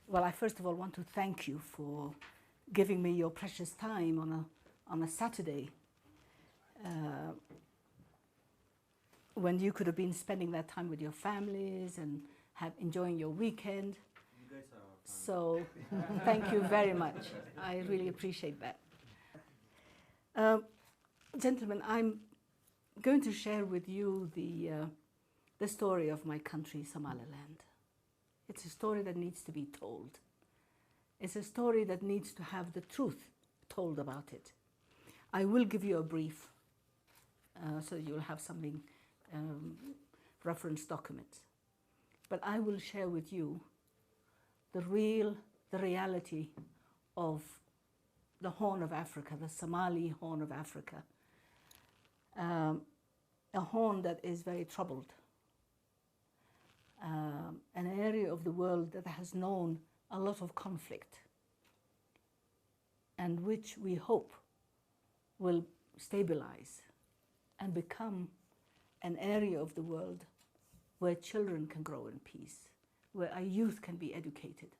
Well, I first of all want to thank you for giving me your precious time on a Saturday when you could have been spending that time with your families and enjoying your weekend. You guys are fun. So thank you very much. I really appreciate that. Gentlemen, I'm going to share with you the story of my country, Somaliland. It's a story that needs to be told. It's a story that needs to have the truth told about it. I will give you a brief so you'll have something, reference documents. But I will share with you the reality of the Horn of Africa, the Somali Horn of Africa, a horn that is very troubled, an area of the world that has known a lot of conflict and which we hope will stabilize and become an area of the world where children can grow in peace, where our youth can be educated,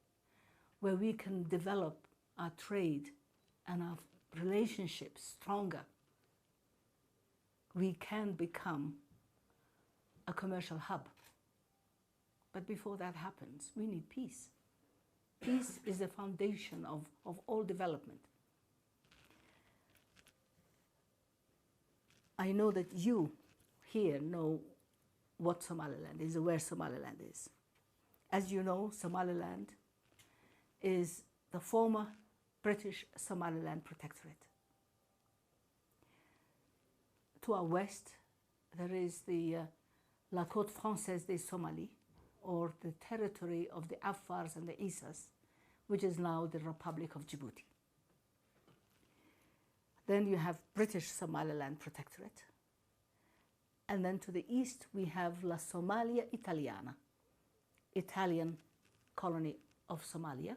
where we can develop our trade and our relationships stronger. We can become a commercial hub. But before that happens, we need peace. Peace is the foundation of all development. I know that you here know what Somaliland is, or where Somaliland is. As you know, Somaliland is the former British Somaliland Protectorate. To our west, there is the La Côte Française des Somalis, or the territory of the Afars and the Isas, which is now the Republic of Djibouti. Then you have British Somaliland Protectorate. And then to the east, we have La Somalia Italiana, Italian colony of Somalia,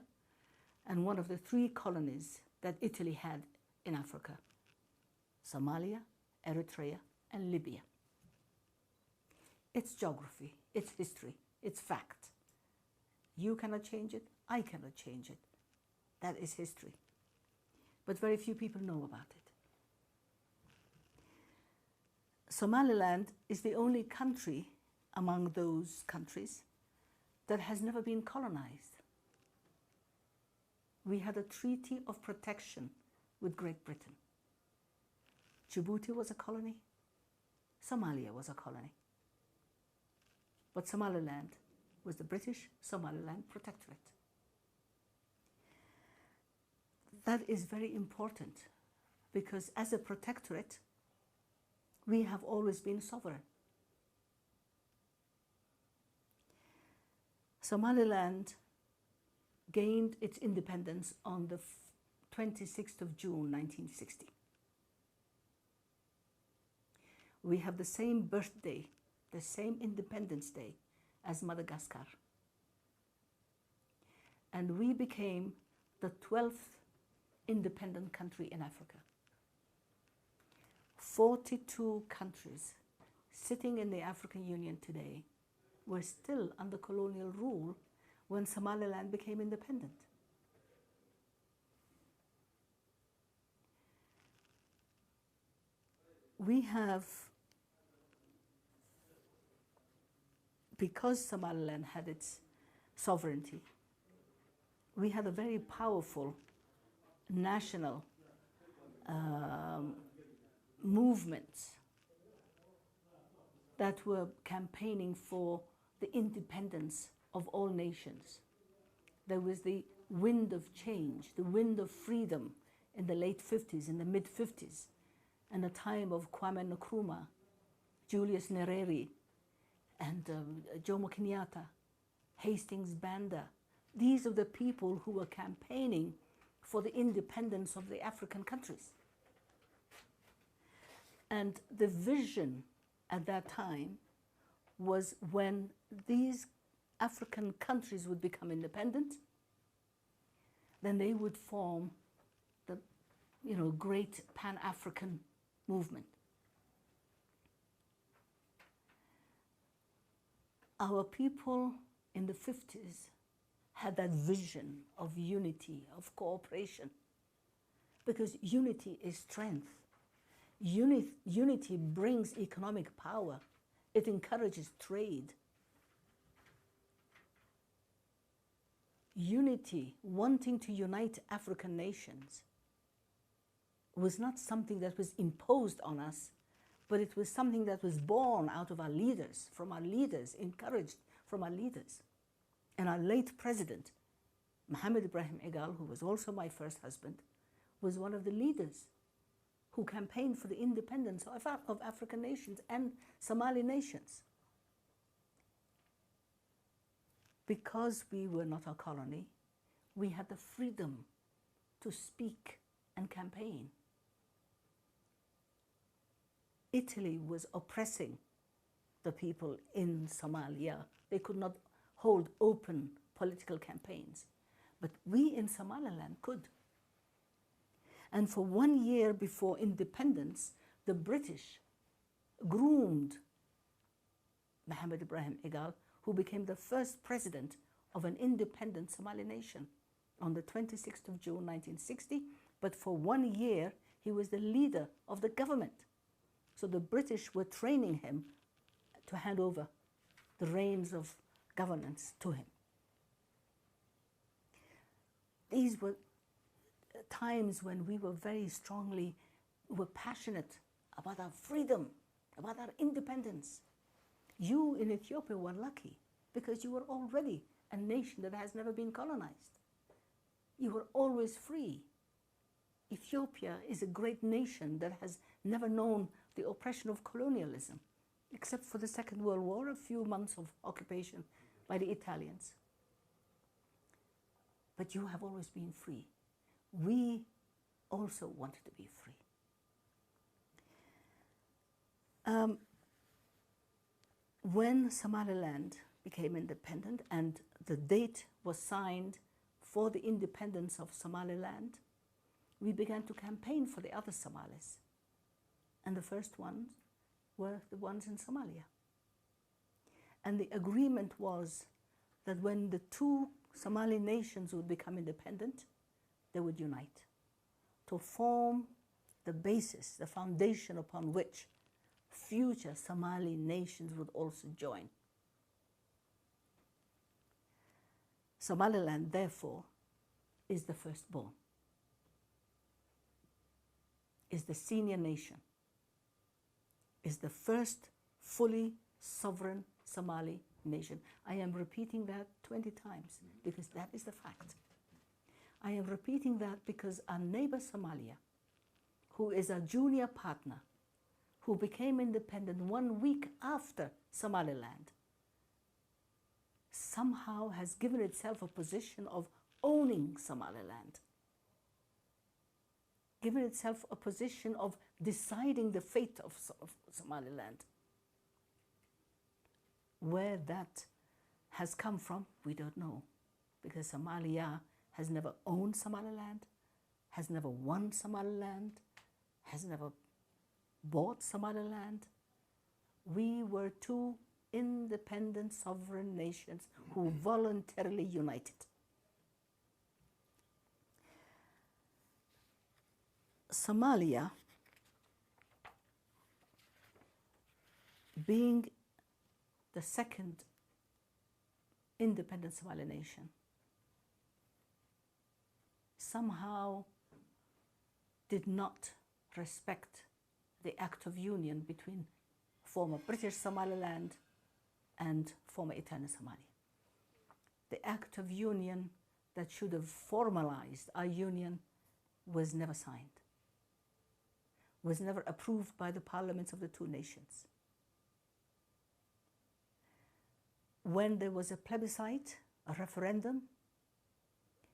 and one of the three colonies that Italy had in Africa: Somalia, Eritrea, and Libya. It's geography, it's history, it's fact. You cannot change it, I cannot change it. That is history. But very few people know about it. Somaliland is the only country among those countries that has never been colonized. We had a treaty of protection with Great Britain. Djibouti was a colony, Somalia was a colony. But Somaliland was the British Somaliland Protectorate. That is very important because as a protectorate, we have always been sovereign. Somaliland gained its independence on the 26th of June, 1960. We have the same birthday, the same Independence Day as Madagascar. And we became the 12th independent country in Africa. 42 countries sitting in the African Union today were still under colonial rule when Somaliland became independent. We have, because Somaliland had its sovereignty, we had a very powerful national movements that were campaigning for the independence of all nations. There was the wind of change, the wind of freedom in the late 50s, in the mid 50s, and the time of Kwame Nkrumah, Julius Nyerere, and Jomo Kenyatta, Hastings Banda. These are the people who were campaigning for the independence of the African countries. And the vision at that time was when these African countries would become independent, then they would form the great Pan-African movement. Our people in the 50s had that vision of unity, of cooperation, because unity is strength. Unity brings economic power. It encourages trade. Unity, wanting to unite African nations, was not something that was imposed on us, but it was something that was born out of our leaders, from our leaders, encouraged from our leaders. And our late president, Mohammed Ibrahim Egal, who was also my first husband, was one of the leaders who campaigned for the independence of African nations and Somali nations. Because we were not a colony, we had the freedom to speak and campaign. Italy was oppressing the people in Somalia. They could not hold open political campaigns. But we in Somaliland could. And for 1 year before independence, the British groomed Mohammed Ibrahim Egal, who became the first president of an independent Somali nation on the 26th of June 1960. But for 1 year, he was the leader of the government. So the British were training him to hand over the reins of governance to him. These were times when we were were passionate about our freedom, about our independence. You in Ethiopia were lucky because you were already a nation that has never been colonized. You were always free. Ethiopia is a great nation that has never known the oppression of colonialism, except for the Second World War, a few months of occupation by the Italians. But you have always been free. We also wanted to be free. When Somaliland became independent and the date was signed for the independence of Somaliland, we began to campaign for the other Somalis. And the first ones were the ones in Somalia. And the agreement was that when the two Somali nations would become independent, they would unite to form the basis, the foundation upon which future Somali nations would also join. Somaliland, therefore, is the firstborn, is the senior nation, is the first fully sovereign Somali nation. I am repeating that 20 times because that is the fact. I am repeating that because our neighbor Somalia, who is a junior partner, who became independent 1 week after Somaliland, somehow has given itself a position of owning Somaliland, given itself a position of deciding the fate of Somaliland. Where that has come from, we don't know, because Somalia has never owned Somaliland, has never won Somaliland, has never bought Somaliland. We were two independent sovereign nations who voluntarily united. Somalia, being the second independent Somali nation, somehow did not respect the Act of Union between former British Somaliland and former Eternal Somalia. The Act of Union that should have formalized our union was never signed, was never approved by the parliaments of the two nations. When there was a plebiscite, a referendum,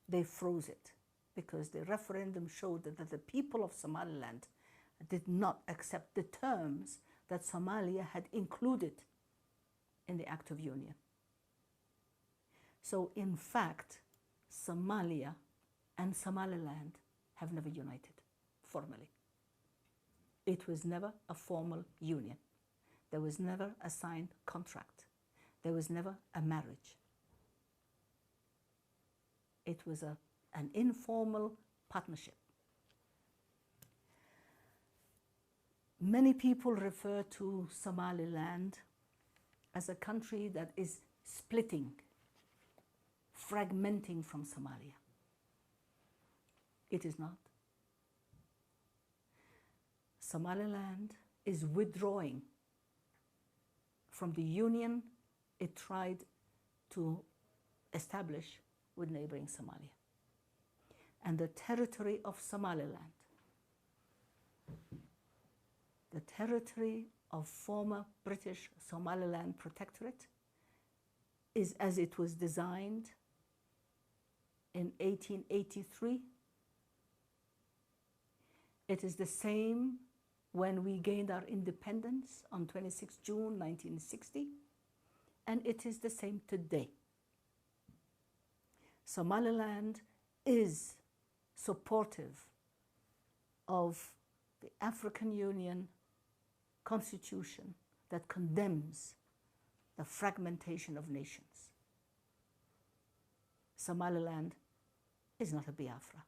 they froze it because the referendum showed that the people of Somaliland did not accept the terms that Somalia had included in the Act of Union. So in fact, Somalia and Somaliland have never united formally. It was never a formal union. There was never a signed contract. There was never a marriage. It was an informal partnership. Many people refer to Somaliland as a country that is splitting, fragmenting from Somalia. It is not. Somaliland is withdrawing from the union it tried to establish with neighboring Somalia. And the territory of Somaliland, the territory of former British Somaliland Protectorate, is as it was designed in 1883. It is the same when we gained our independence on 26 June 1960, and it is the same today. Somaliland is supportive of the African Union Constitution that condemns the fragmentation of nations. Somaliland is not a Biafra,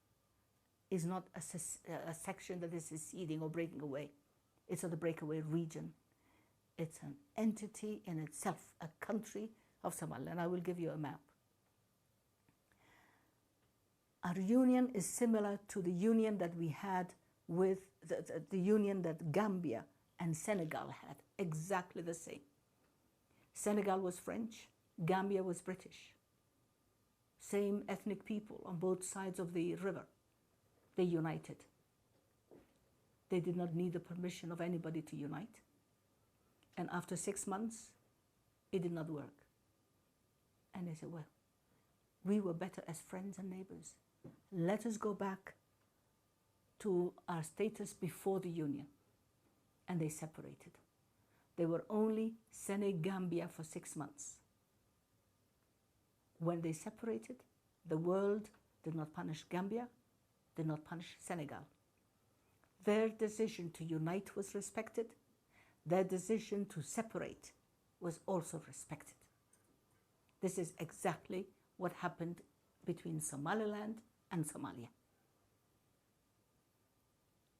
is not a section that is seceding or breaking away. It's not a breakaway region. It's an entity in itself, a country of Somaliland. I will give you a map. Our union is similar to the union that we had with the union that Gambia and Senegal had, exactly the same. Senegal was French, Gambia was British. Same ethnic people on both sides of the river. They united. They did not need the permission of anybody to unite. And after 6 months, it did not work. And they said, well, we were better as friends and neighbors. Let us go back to our status before the union. And they separated. They were only Senegambia for 6 months. When they separated, the world did not punish Gambia, did not punish Senegal. Their decision to unite was respected. Their decision to separate was also respected. This is exactly what happened between Somaliland and Somalia.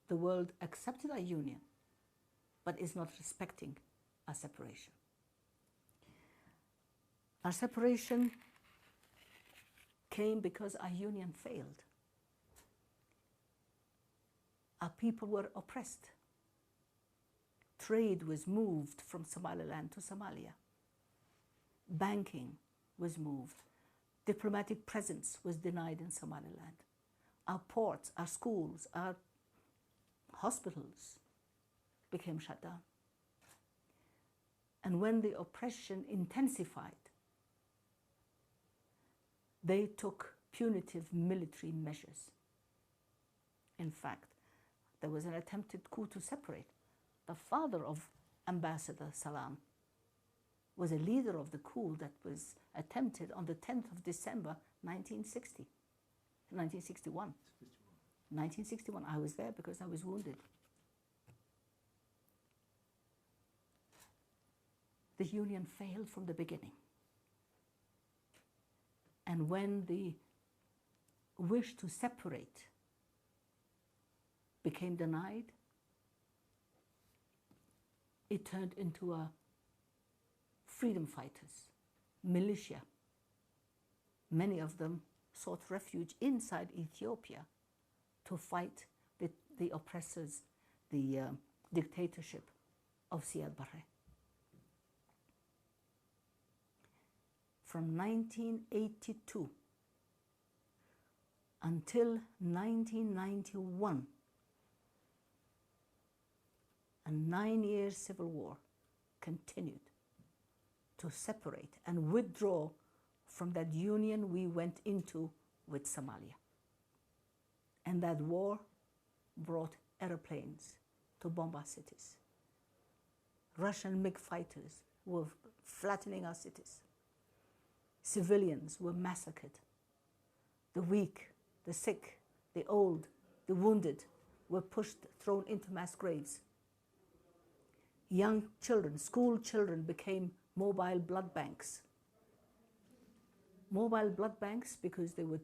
The world accepted our union, but is not respecting our separation. Our separation came because our union failed. Our people were oppressed. Trade was moved from Somaliland to Somalia. Banking was moved. Diplomatic presence was denied in Somaliland. Our ports, our schools, our hospitals became shut down. And when the oppression intensified, they took punitive military measures. In fact, there was an attempted coup to separate. The father of Ambassador Salam was a leader of the coup that was attempted on the 10th of December, 1961. 1961. I was there because I was wounded. The union failed from the beginning. And when the wish to separate became denied, it turned into a freedom fighters, militia. Many of them sought refuge inside Ethiopia to fight the oppressors, the dictatorship of Siad Barre. From 1982 until 1991, a 9-year civil war continued to separate and withdraw from that union we went into with Somalia. And that war brought airplanes to bomb our cities. Russian MiG fighters were flattening our cities. Civilians were massacred. The weak, the sick, the old, the wounded were thrown into mass graves. Young children, school children, became mobile blood banks. Mobile blood banks because they would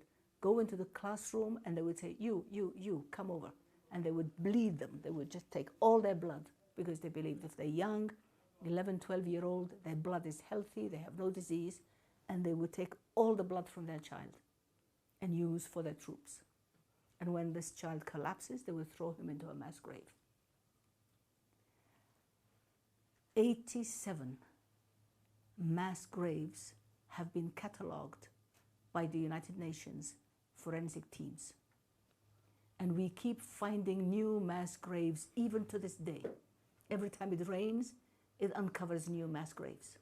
go into the classroom and they would say, you, come over. And they would bleed them. They would just take all their blood because they believed if they're young, 11, 12-year-old, their blood is healthy, they have no disease, and they would take all the blood from their child and use for their troops. And when this child collapses, they would throw him into a mass grave. 87 mass graves have been catalogued by the United Nations forensic teams. And we keep finding new mass graves even to this day. Every time it rains, it uncovers new mass graves.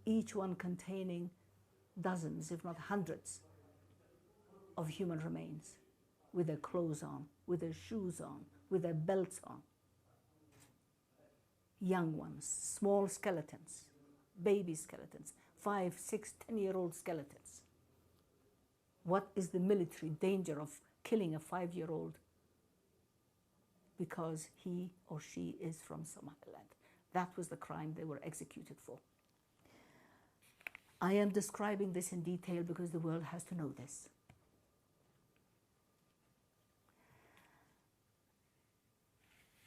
Each one containing dozens, if not hundreds, of human remains, with their clothes on, with their shoes on, with their belts on. Young ones, small skeletons, baby skeletons, 5, 6, 10-year-old skeletons. What is the military danger of killing a 5-year-old because he or she is from Somaliland? That was the crime they were executed for. I am describing this in detail because the world has to know this.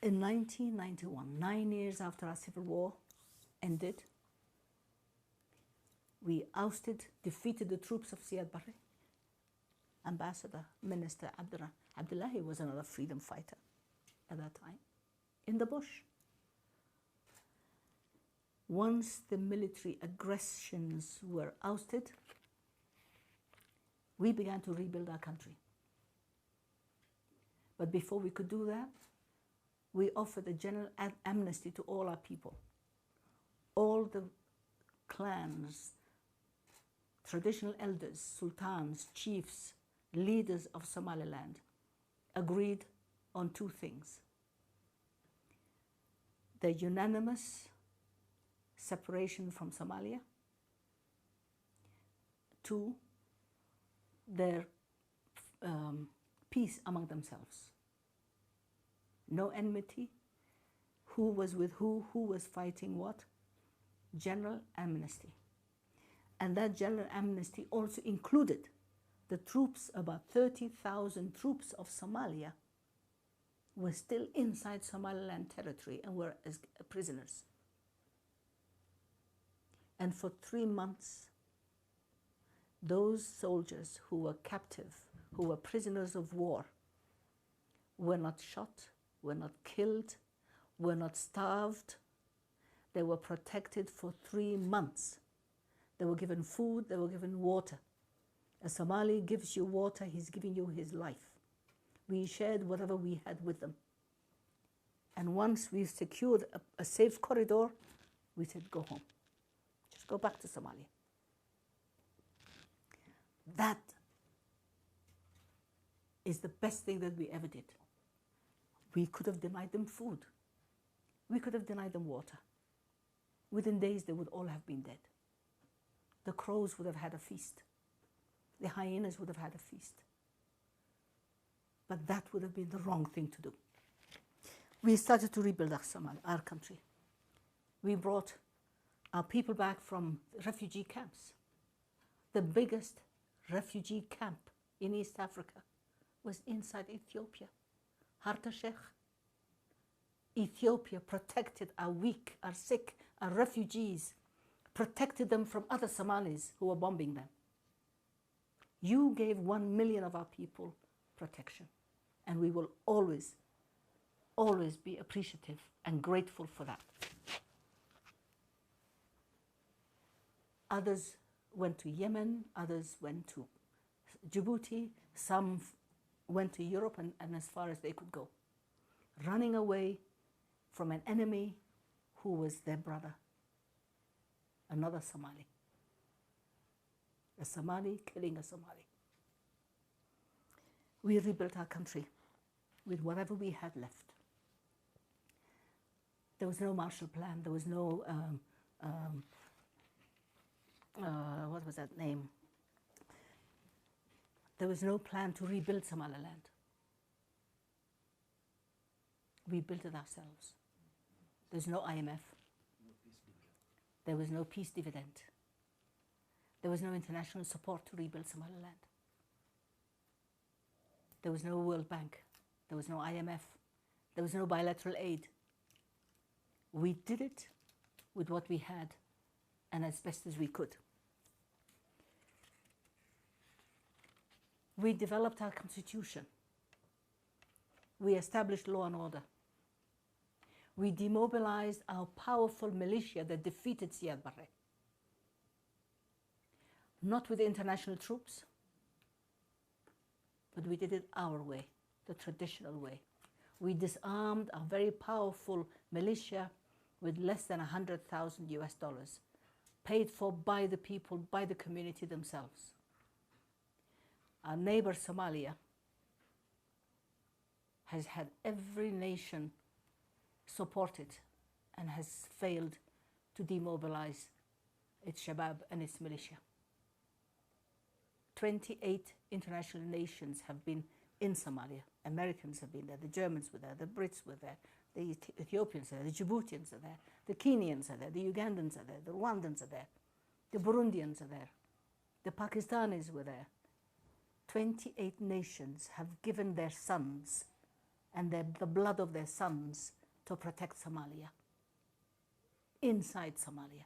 In 1991, 9 years after our civil war ended, we defeated the troops of Siad Barre. Ambassador, Minister Abdullahi was another freedom fighter at that time, in the bush. Once the military aggressions were ousted, we began to rebuild our country. But before we could do that, we offered a general amnesty to all our people. All the clans, traditional elders, sultans, chiefs, leaders of Somaliland agreed on 2 things: the unanimous separation from Somalia, 2, their peace among themselves. No enmity, who was with who was fighting what, general amnesty. And that general amnesty also included the troops, about 30,000 troops of Somalia were still inside Somaliland territory and were as prisoners. And for 3 months, those soldiers who were captive, who were prisoners of war, were not shot, were not killed, were not starved. They were protected for 3 months. They were given food, they were given water. A Somali gives you water, he's giving you his life. We shared whatever we had with them. And once we secured a safe corridor, we said, go home. Just go back to Somalia. That is the best thing that we ever did. We could have denied them food. We could have denied them water. Within days, they would all have been dead. The crows would have had a feast. The hyenas would have had a feast. But that would have been the wrong thing to do. We started to rebuild our country. We brought our people back from refugee camps. The biggest refugee camp in East Africa was inside Ethiopia, Harta Sheikh. Ethiopia protected our weak, our sick, our refugees, protected them from other Somalis who were bombing them. You gave 1 million of our people protection, and we will always, always be appreciative and grateful for that. Others went to Yemen, others went to Djibouti, some went to Europe and as far as they could go, running away from an enemy who was their brother, another Somali. A Somali killing a Somali. We rebuilt our country with whatever we had left. There was no Marshall Plan, there was no, what was that name? There was no plan to rebuild Somaliland. We built it ourselves. There's no IMF. There was no peace dividend. There was no international support to rebuild Somaliland. There was no World Bank. There was no IMF. There was no bilateral aid. We did it with what we had and as best as we could. We developed our constitution. We established law and order. We demobilized our powerful militia that defeated Siad Barre. Not with international troops, but we did it our way, the traditional way. We disarmed a very powerful militia with less than $100,000, paid for by the people, by the community themselves. Our neighbor Somalia has had every nation support it and has failed to demobilize its Shabab and its militia. 28 international nations have been in Somalia. Americans have been there, the Germans were there, the Brits were there, the Ethiopians are there, the Djiboutians are there, the Kenyans are there, the Ugandans are there, the Rwandans are there, the Burundians are there, the Pakistanis were there. 28 nations have given their sons and the blood of their sons to protect Somalia, inside Somalia.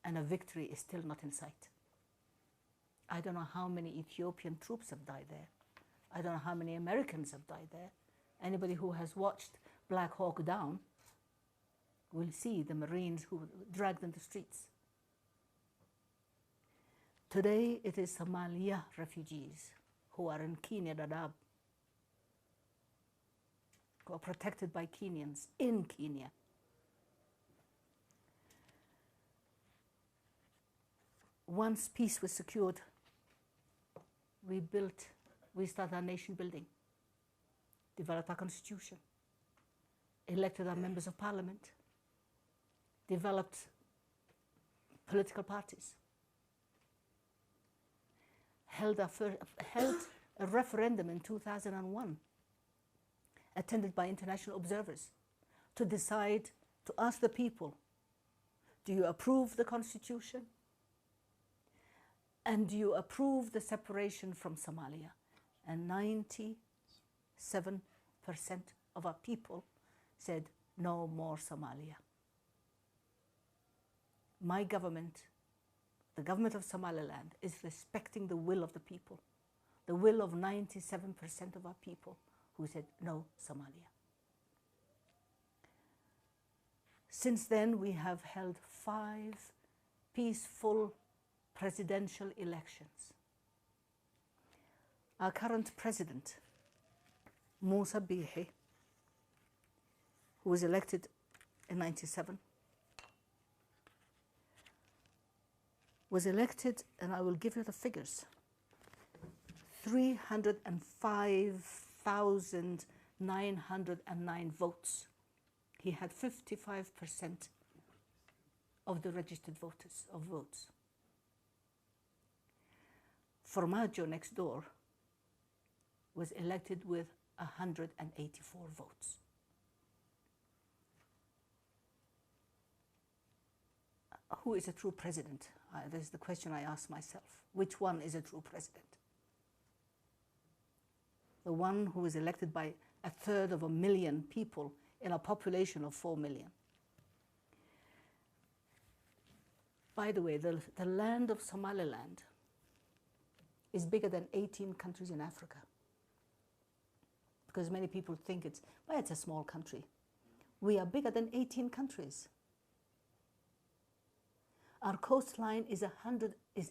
And a victory is still not in sight. I don't know how many Ethiopian troops have died there. I don't know how many Americans have died there. Anybody who has watched Black Hawk Down will see the Marines who were dragged in the streets. Today it is Somalia refugees who are in Kenya, Dadaab, who are protected by Kenyans in Kenya. Once peace was secured, we started our nation building, developed our constitution, elected our members of parliament, developed political parties, held a referendum in 2001, attended by international observers, to decide, to ask the people, do you approve the constitution? And do you approve the separation from Somalia? And 97% of our people said, no more Somalia. My government, the government of Somaliland, is respecting the will of the people, the will of 97% of our people who said, no Somalia. Since then, we have held 5 peaceful presidential elections. Our current president, Musa Bihi, who was elected in 97, was elected, and I will give you the figures, 305,909 votes. He had 55% of the registered votes. Formaggio next door was elected with 184 votes. Who is a true president? This is the question I ask myself. Which one is a true president? The one who is elected by 1/3 people in a population of 4 million. By the way, the land of Somaliland is bigger than 18 countries in Africa. Because many people think it's a small country. We are bigger than 18 countries. Our coastline is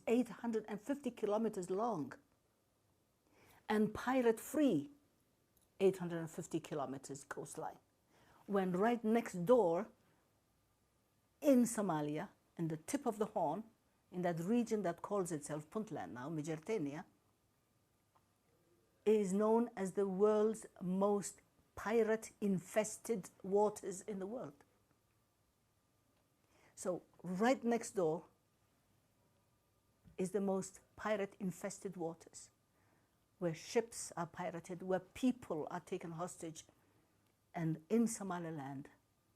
850 kilometers long and pirate-free 850 kilometers coastline. When right next door in Somalia, in the tip of the Horn, in that region that calls itself Puntland now, Mijertenia, is known as the world's most pirate-infested waters in the world. So right next door is the most pirate-infested waters, where ships are pirated, where people are taken hostage. And in Somaliland,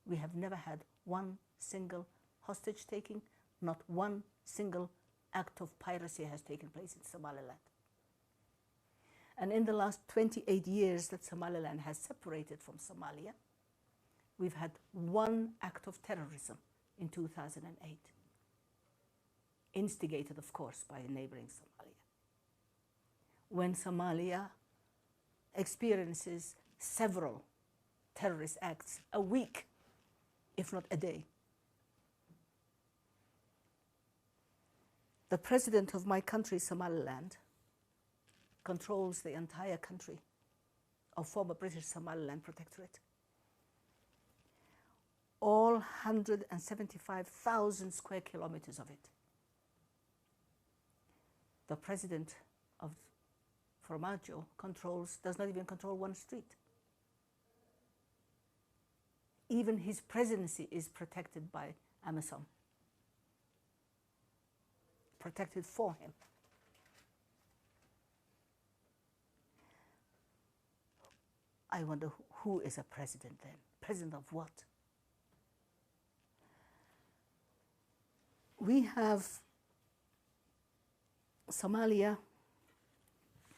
we have never had one single hostage taking, Not one single act of piracy has taken place in Somaliland. And in the last 28 years that Somaliland has separated from Somalia, we've had one act of terrorism in 2008, instigated, of course, by neighboring Somalia. When Somalia experiences several terrorist acts a week, if not a day. The president of my country, Somaliland, controls the entire country of former British Somaliland Protectorate. All 175,000 square kilometers of it. The president of Formaggio does not even control one street. Even his presidency is protected by Amazon, protected for him. I wonder who is a president then? President of what? We have, Somalia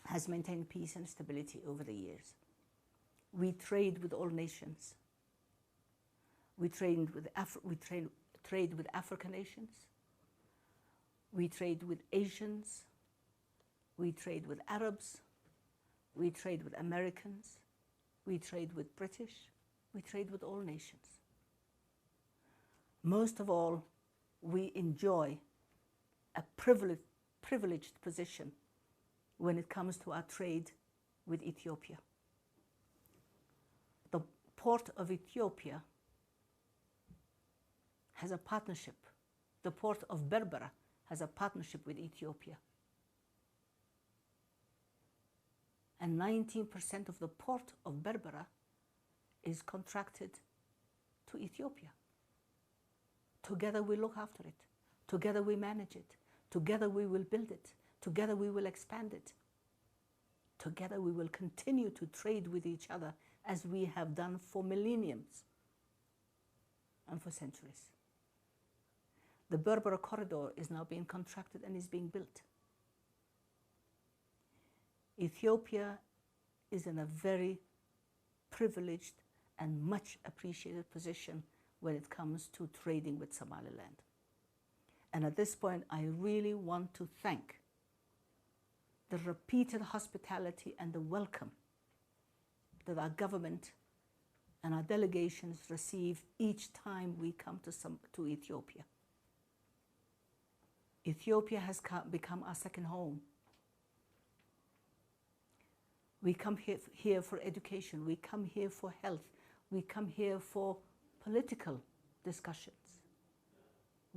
has maintained peace and stability over the years. We trade with all nations. We trade with African nations. We trade with Asians. We trade with Arabs. We trade with Americans. We trade with British. We trade with all nations. Most of all, we enjoy a privileged position when it comes to our trade with Ethiopia. The port of Ethiopia has a partnership. The port of Berbera has a partnership with Ethiopia. And 19% of the port of Berbera is contracted to Ethiopia. Together we look after it. Together we manage it. Together we will build it. Together we will expand it. Together we will continue to trade with each other as we have done for millenniums and for centuries. The Berbera corridor is now being contracted and is being built. Ethiopia is in a very privileged and much appreciated position when it comes to trading with Somaliland. And at this point, I really want to thank the repeated hospitality and the welcome that our government and our delegations receive each time we come to Ethiopia. Ethiopia has become our second home. We come here for education. We come here for health. We come here for political discussions.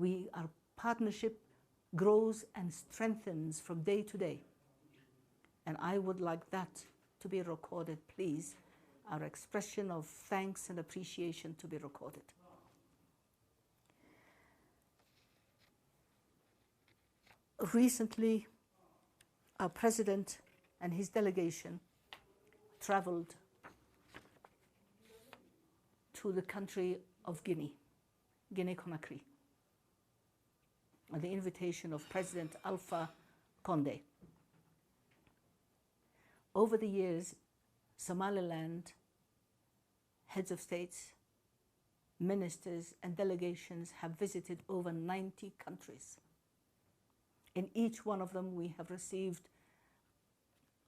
Our partnership grows and strengthens from day to day. And I would like that to be recorded, please. Our expression of thanks and appreciation to be recorded. Recently, our president and his delegation traveled to the country of Guinea, Guinea-Conakry, at the invitation of President Alpha Condé. Over the years, Somaliland heads of states, ministers, and delegations have visited over 90 countries. In each one of them, we have received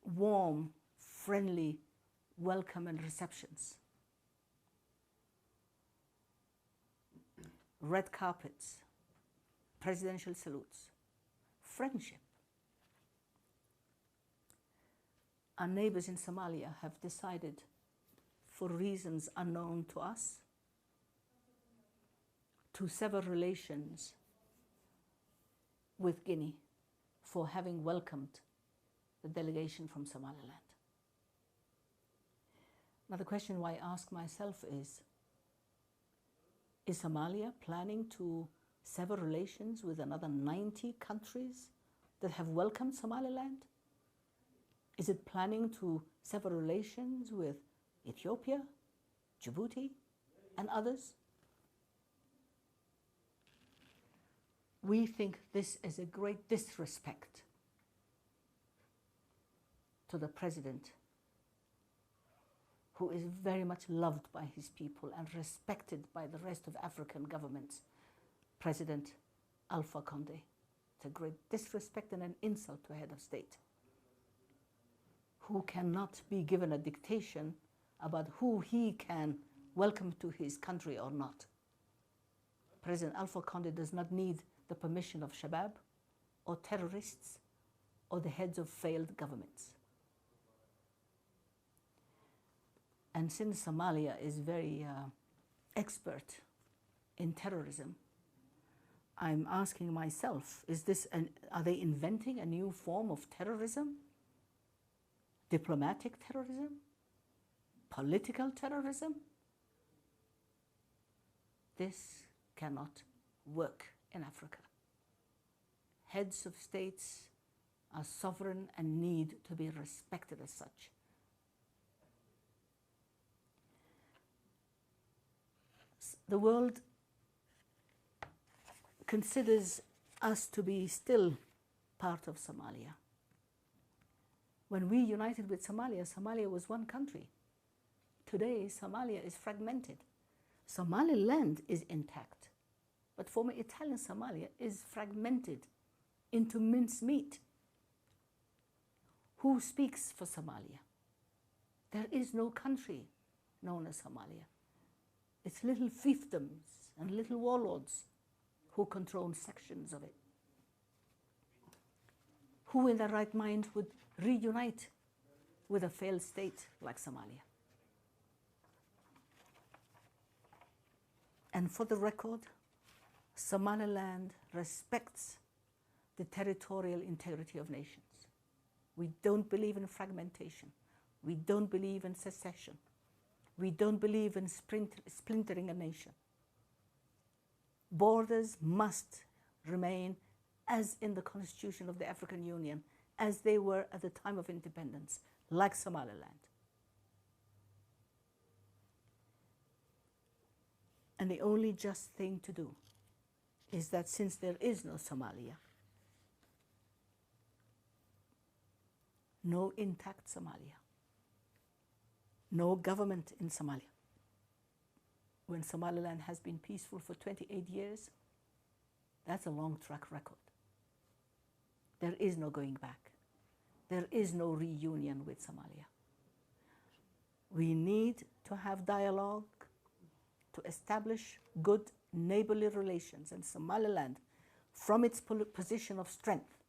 warm, friendly welcome and receptions. Red carpets, presidential salutes, friendship. Our neighbors in Somalia have decided, for reasons unknown to us, to sever relations with Guinea for having welcomed the delegation from Somaliland. Now the question I ask myself is Somalia planning to sever relations with another 90 countries that have welcomed Somaliland? Is it planning to sever relations with Ethiopia, Djibouti, and others? We think this is a great disrespect to the president, who is very much loved by his people and respected by the rest of African governments, President Alpha Conde. It's a great disrespect and an insult to a head of state who cannot be given a dictation about who he can welcome to his country or not. President Alpha Conde does not need the permission of Shabab or terrorists or the heads of failed governments. And since Somalia is very expert in terrorism, I'm asking myself, are they inventing a new form of terrorism? Diplomatic terrorism? Political terrorism? This cannot work in Africa. Heads of states are sovereign and need to be respected as such. The world considers us to be still part of Somalia. When we united with Somalia, Somalia was one country. Today, Somalia is fragmented. Somaliland is intact, but former Italian Somalia is fragmented into mincemeat. Who speaks for Somalia? There is no country known as Somalia. It's little fiefdoms and little warlords who control sections of it. Who in their right mind would reunite with a failed state like Somalia? And for the record, Somaliland respects the territorial integrity of nations. We don't believe in fragmentation. We don't believe in secession. We don't believe in splintering a nation. Borders must remain as in the Constitution of the African Union, as they were at the time of independence, like Somaliland. And the only just thing to do is that since there is no Somalia, no intact Somalia, no government in Somalia, when Somaliland has been peaceful for 28 years, that's a long track record. There is no going back. There is no reunion with Somalia. We need to have dialogue to establish good neighborly relations, and Somaliland, from its position of strength,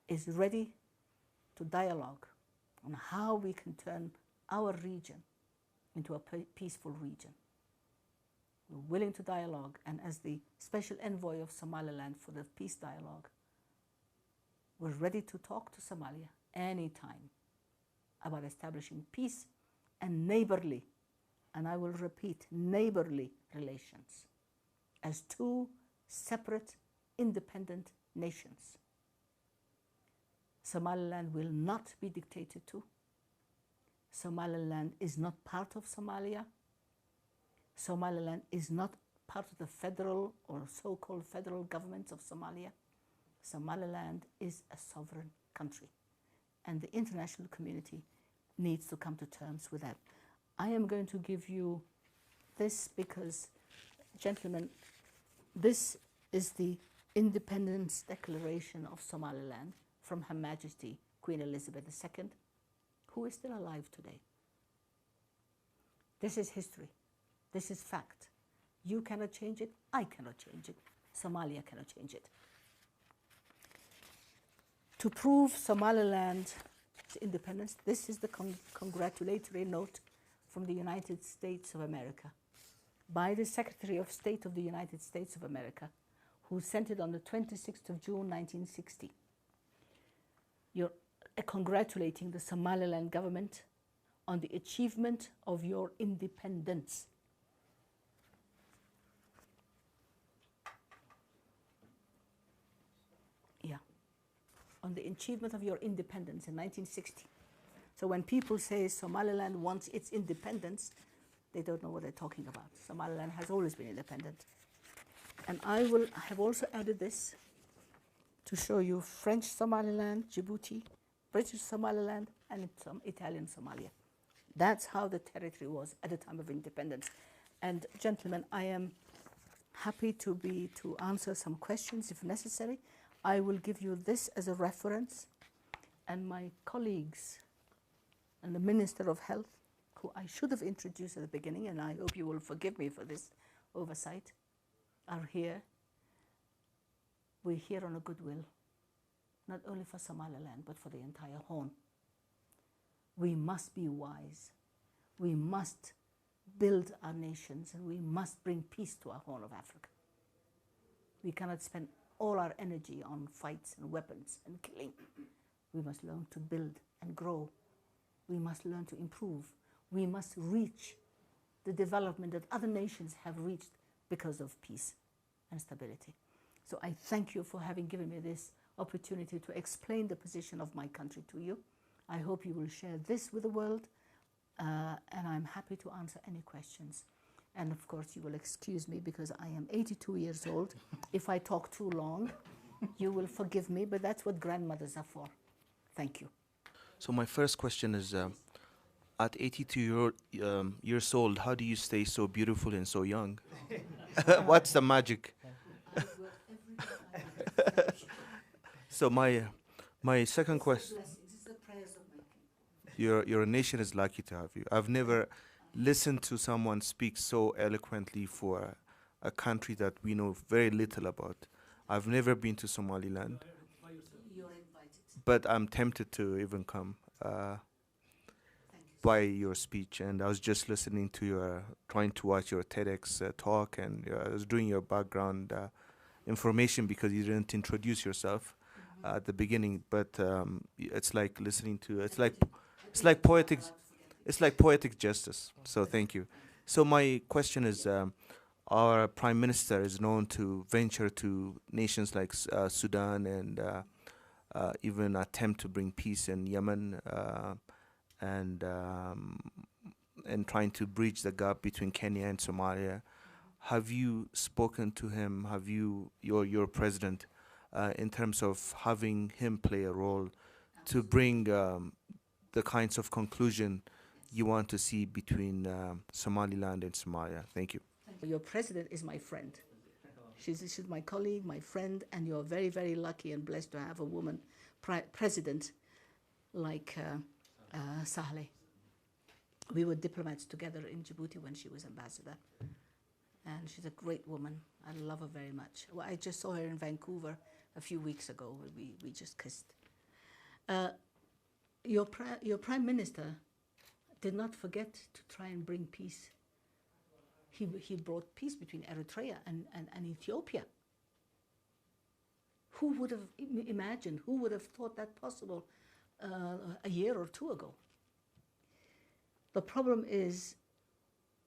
is ready to dialogue on how we can turn our region into a peaceful region. We're willing to dialogue, and as the special envoy of Somaliland for the peace dialogue, we're ready to talk to Somalia anytime about establishing peace and neighborly, and I will repeat, neighborly relations as two separate, independent nations. Somaliland will not be dictated to. Somaliland is not part of Somalia. Somaliland is not part of the federal or so-called federal government of Somalia. Somaliland is a sovereign country, and the international community needs to come to terms with that. I am going to give you this because, gentlemen, this is the Independence Declaration of Somaliland from Her Majesty Queen Elizabeth II, who is still alive today. This is history. This is fact. You cannot change it. I cannot change it. Somalia cannot change it. To prove Somaliland's independence, this is the congratulatory note from the United States of America by the Secretary of State of the United States of America, who sent it on the 26th of June, 1960. You're congratulating the Somaliland government on the achievement of your independence. Yeah, on the achievement of your independence in 1960. So when people say Somaliland wants its independence, they don't know what they're talking about. Somaliland has always been independent. And I will have also added this to show you French Somaliland, Djibouti, British Somaliland, and some Italian Somalia. That's how the territory was at the time of independence. And gentlemen, I am happy to answer some questions if necessary. I will give you this as a reference, and my colleagues and the Minister of Health, who I should have introduced at the beginning, and I hope you will forgive me for this oversight, are here. We're here on a goodwill, not only for Somaliland, but for the entire Horn. We must be wise. We must build our nations, and we must bring peace to our Horn of Africa. We cannot spend all our energy on fights and weapons and killing. We must learn to build and grow. We must learn to improve. We must reach the development that other nations have reached because of peace and stability. So I thank you for having given me this opportunity to explain the position of my country to you. I hope you will share this with the world, and I'm happy to answer any questions. And of course, you will excuse me because I am 82 years old. If I talk too long, you will forgive me, but that's what grandmothers are for. Thank you. So my first question is, at 82 years old, how do you stay so beautiful and so young? What's the magic? So my second question, your nation is lucky to have you. I've never listened to someone speak so eloquently for a country that we know very little about. I've never been to Somaliland, but I'm tempted to even come by your speech. And I was just listening to trying to watch your TEDx talk, and I was doing your background information because you didn't introduce yourself at the beginning. But it's like listening to it's like poetic justice. So thank you. So my question is, our prime minister is known to venture to nations like Sudan and even attempt to bring peace in Yemen, and trying to bridge the gap between Kenya and Somalia. Have you spoken to him? Have you, your president, in terms of having him play a role to bring the kinds of conclusion you want to see between Somaliland and Somalia? Thank you. Your president is my friend. She's my colleague, my friend, and you're very, very lucky and blessed to have a woman president like Saleh. We were diplomats together in Djibouti when she was ambassador. And she's a great woman. I love her very much. Well, I just saw her in Vancouver a few weeks ago. We just kissed. Your prime minister did not forget to try and bring peace. He brought peace between Eritrea and Ethiopia. Who would have imagined, who would have thought that possible a year or two ago? The problem is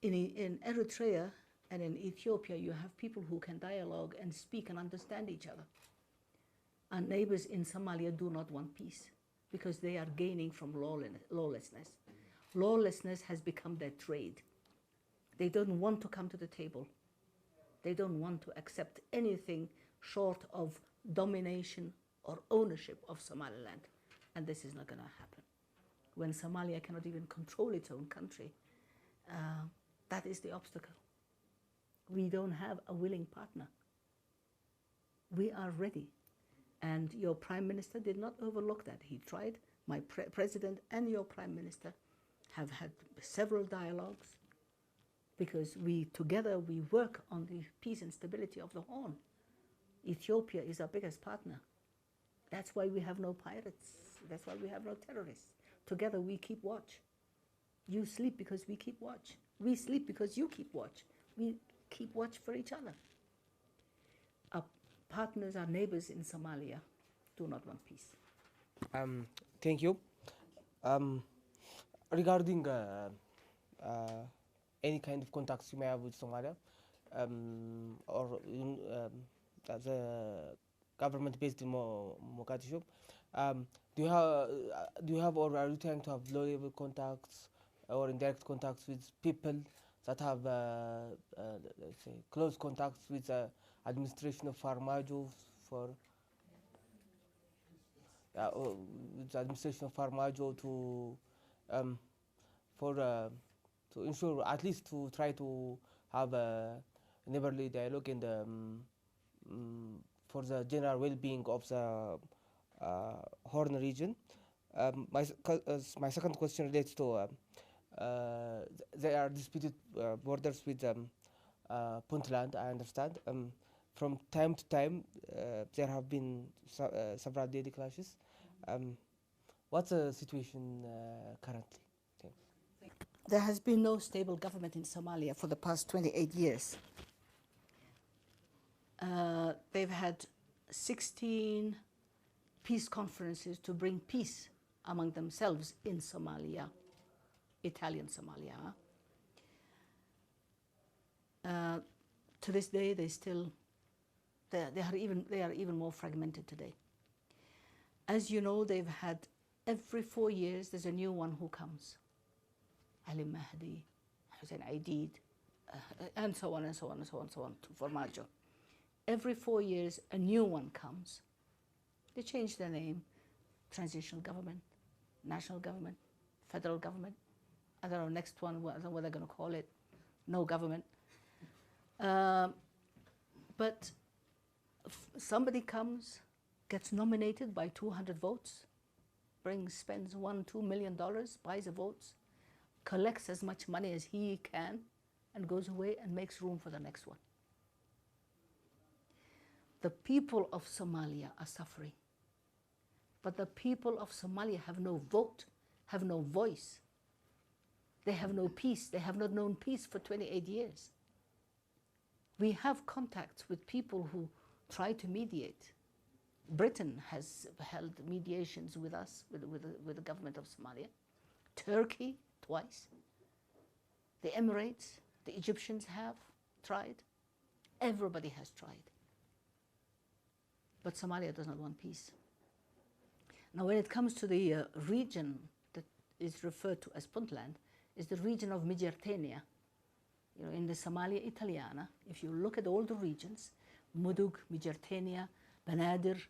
in Eritrea and in Ethiopia, you have people who can dialogue and speak and understand each other. Our neighbors in Somalia do not want peace because they are gaining from lawlessness. Lawlessness has become their trade. They don't want to come to the table. They don't want to accept anything short of domination or ownership of Somaliland. And this is not going to happen. When Somalia cannot even control its own country, that is the obstacle. We don't have a willing partner. We are ready. And your prime minister did not overlook that. He tried. My president and your prime minister have had several dialogues because together we work on the peace and stability of the Horn. Ethiopia is our biggest partner. That's why we have no pirates. That's why we have no terrorists. Together we keep watch. You sleep because we keep watch. We sleep because you keep watch. We keep watch for each other. Our partners, our neighbors in Somalia do not want peace. Thank you. Regarding any kind of contacts you may have with Somalia, or the government based in Mogadishu, do you have or are you trying to have low-level contacts or indirect contacts with people that have let's say close contacts with the administration of Farmajo for with the administration of Farmajo to ensure, at least to try to have a neighborly dialogue and for the general well-being of the Horn region. My second question relates to there are disputed borders with Puntland, I understand. From time to time, there have been several daily clashes. What's the situation currently? There has been no stable government in Somalia for the past 28 years. They've had 16 peace conferences to bring peace among themselves in Somalia, Italian Somalia. To this day, they are even more fragmented today. As you know, they've had every 4 years there's a new one who comes. Ali Mahdi, Hussein Aidid, and so on and so on and so on and so on to Farmajo. Every 4 years a new one comes. They change their name: transitional government, national government, federal government. I don't know, next one, I don't know what they're going to call it. No government. But somebody comes, gets nominated by 200 votes, spends $1-2 million, buys the votes, collects as much money as he can, and goes away and makes room for the next one. The people of Somalia are suffering. But the people of Somalia have no vote, have no voice. They have no peace. They have not known peace for 28 years. We have contacts with people who try to mediate. Britain has held mediations with us, with the government of Somalia. Turkey, twice. The Emirates, the Egyptians have tried. Everybody has tried. But Somalia does not want peace. Now, when it comes to the region that is referred to as Puntland, is the region of Migertenia. You know, in the Somalia Italiana, if you look at all the regions, Mudug, Migertenia, Banadir,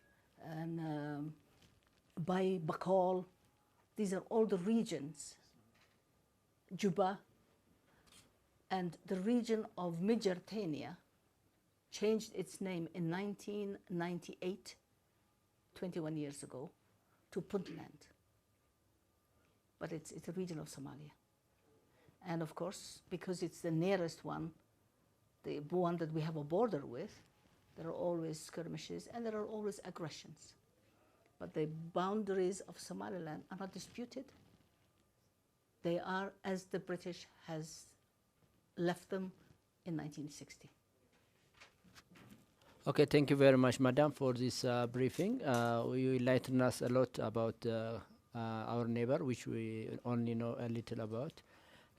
and Bay, Bakal, these are all the regions. Juba, and the region of Migertenia changed its name in 1998, 21 years ago, to Puntland. But it's a region of Somalia. And of course, because it's the nearest one, the one that we have a border with, there are always skirmishes and there are always aggressions. But the boundaries of Somaliland are not disputed. They are as the British has left them in 1960. Okay, thank you very much, Madam, for this briefing. You enlightened us a lot about our neighbor, which we only know a little about.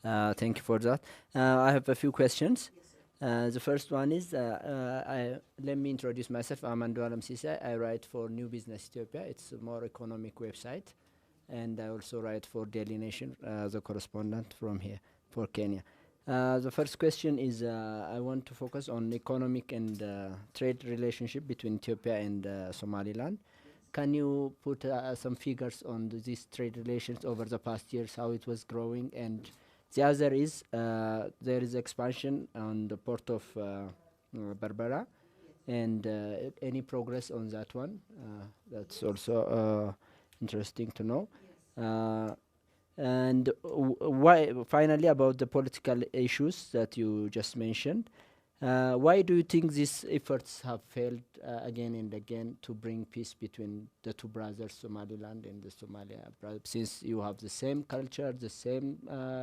Thank you for that. I have a few questions. The first one is, let me introduce myself. I'm Andualam Sisa. I write for New Business Ethiopia. It's a more economic website. And I also write for Daily Nation as a correspondent from here for Kenya. The first question is, I want to focus on economic and trade relationship between Ethiopia and Somaliland. Can you put some figures on these trade relations over the past years, how it was growing? And the other is, there is expansion on the port of Berbera, and any progress on that one? That's also interesting to know. And why, finally, about the political issues that you just mentioned, why do you think these efforts have failed again and again to bring peace between the two brothers, Somaliland and the Somalia, since you have the same culture, the same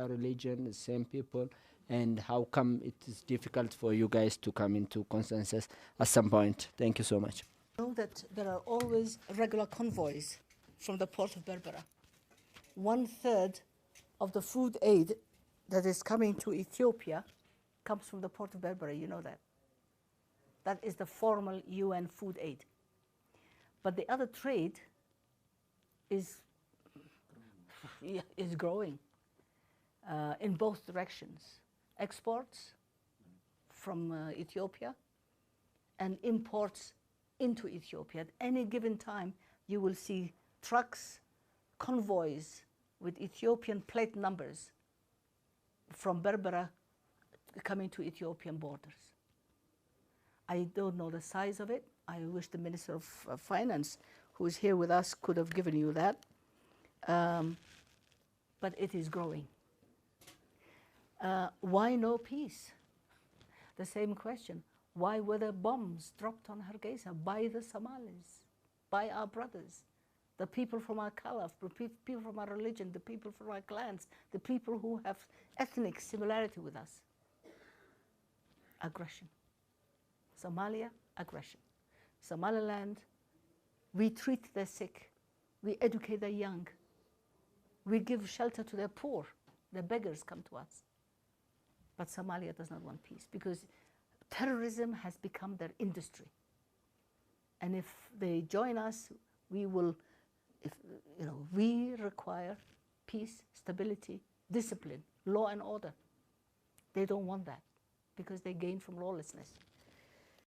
religion, the same people, and how come it is difficult for you guys to come into consensus at some point? Thank you so much. You know that there are always regular convoys from the port of Berbera. 1/3 of the food aid that is coming to Ethiopia comes from the port of Berbera, you know that. That is the formal UN food aid. But the other trade is growing in both directions. exports from Ethiopia and imports into Ethiopia. At any given time, you will see trucks, convoys with Ethiopian plate numbers from Berbera coming to Ethiopian borders. I don't know the size of it. I wish the Minister of Finance, who is here with us, could have given you that. But it is growing. Why no peace? The same question. Why were there bombs dropped on Hargeisa by the Somalis, by our brothers, the people from our color, the people from our religion, the people from our clans, the people who have ethnic similarity with us? Aggression. Somalia, aggression. Somaliland, we treat the sick, we educate the young, we give shelter to the poor, the beggars come to us. But Somalia does not want peace because terrorism has become their industry. And if they join us, we will, we require peace, stability, discipline, law and order. They don't want that because they gain from lawlessness.